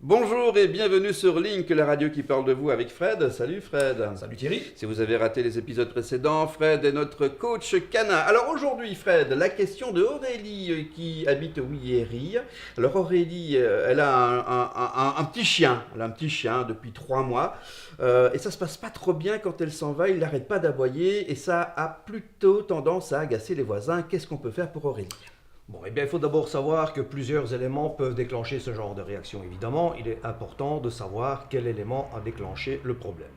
Bonjour et bienvenue sur Link, la radio qui parle de vous avec Fred. Salut Fred. Salut Thierry. Si vous avez raté les épisodes précédents, Fred est notre coach canin. Alors aujourd'hui Fred, la question de Aurélie qui habite Ouillery. Alors Aurélie, elle a un petit chien. Elle a un petit chien depuis 3 mois. Et ça se passe pas trop bien quand elle s'en va. Il n'arrête pas d'aboyer et ça a plutôt tendance à agacer les voisins. Qu'est-ce qu'on peut faire pour Aurélie ? Bon, eh bien, il faut d'abord savoir que plusieurs éléments peuvent déclencher ce genre de réaction. Évidemment, il est important de savoir quel élément a déclenché le problème.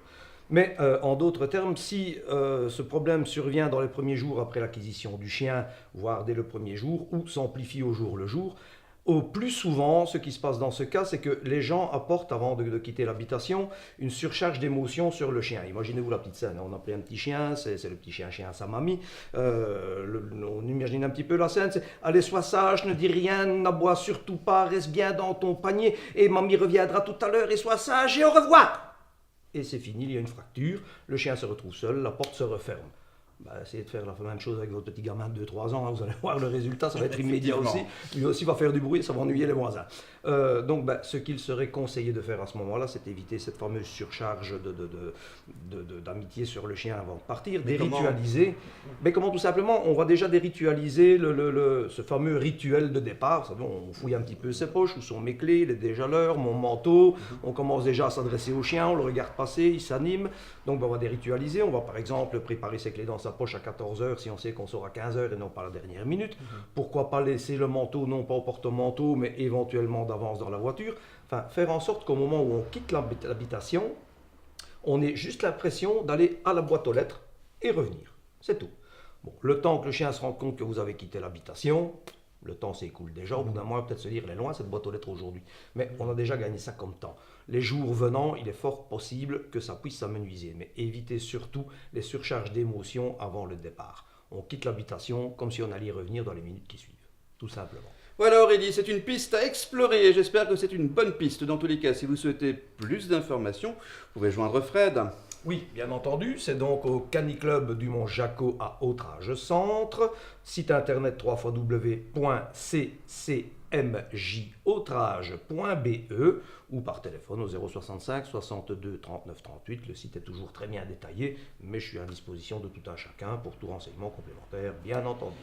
Mais en d'autres termes, si ce problème survient dans les premiers jours après l'acquisition du chien, voire dès le premier jour, ou s'amplifie au jour le jour, au plus souvent, ce qui se passe dans ce cas, c'est que les gens apportent, avant de quitter l'habitation, une surcharge d'émotions sur le chien. Imaginez-vous la petite scène, on a pris un petit chien, c'est le petit chien à sa mamie, on imagine un petit peu la scène, c'est « Allez, sois sage, ne dis rien, n'aboie surtout pas, reste bien dans ton panier, et mamie reviendra tout à l'heure, et sois sage, et au revoir !» Et c'est fini, il y a une fracture, le chien se retrouve seul, la porte se referme. Essayez de faire la même chose avec votre petit gamin de 2-3 ans, hein, vous allez voir le résultat, ça va être immédiat aussi. Lui aussi va faire du bruit, ça va ennuyer les voisins. Donc ce qu'il serait conseillé de faire à ce moment-là, c'est éviter cette fameuse surcharge d'amitié sur le chien avant de partir, déritualiser. Mais comment tout simplement, on va déjà déritualiser ce fameux rituel de départ. Vous savez, on fouille un petit peu ses poches, où sont mes clés, il est déjà l'heure, mon manteau, on commence déjà à s'adresser au chien, on le regarde passer, il s'anime. Donc on va déritualiser, on va par exemple préparer ses clés dans sa poche à 14h si on sait qu'on sort à 15h et non pas à la dernière minute. Pourquoi pas laisser le manteau, non pas au porte-manteau, mais éventuellement d'avance dans la voiture. Enfin, faire en sorte qu'au moment où on quitte l'habitation, on ait juste l'impression d'aller à la boîte aux lettres et revenir. C'est tout. Bon, le temps que le chien se rende compte que vous avez quitté l'habitation, le temps s'écoule déjà. Au bout d'un mois, peut-être se dire, elle est loin cette boîte aux lettres aujourd'hui. Mais on a déjà gagné ça comme temps. Les jours venant, il est fort possible que ça puisse s'amenuiser. Mais évitez surtout les surcharges d'émotions avant le départ. On quitte l'habitation comme si on allait y revenir dans les minutes qui suivent. Tout simplement. Voilà Aurélie, c'est une piste à explorer et j'espère que c'est une bonne piste. Dans tous les cas, si vous souhaitez plus d'informations, vous pouvez joindre Fred. Oui, bien entendu, c'est donc au Caniclub du Mont Jacot à Autrage Centre, site internet www.ccmjautrage.be ou par téléphone au 065 62 39 38. Le site est toujours très bien détaillé, mais je suis à disposition de tout un chacun pour tout renseignement complémentaire, bien entendu.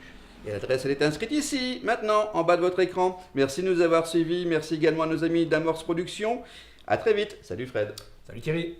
Et l'adresse, elle est inscrite ici, maintenant, en bas de votre écran. Merci de nous avoir suivis. Merci également à nos amis d'Amorce Productions. À très vite. Salut Fred. Salut Thierry.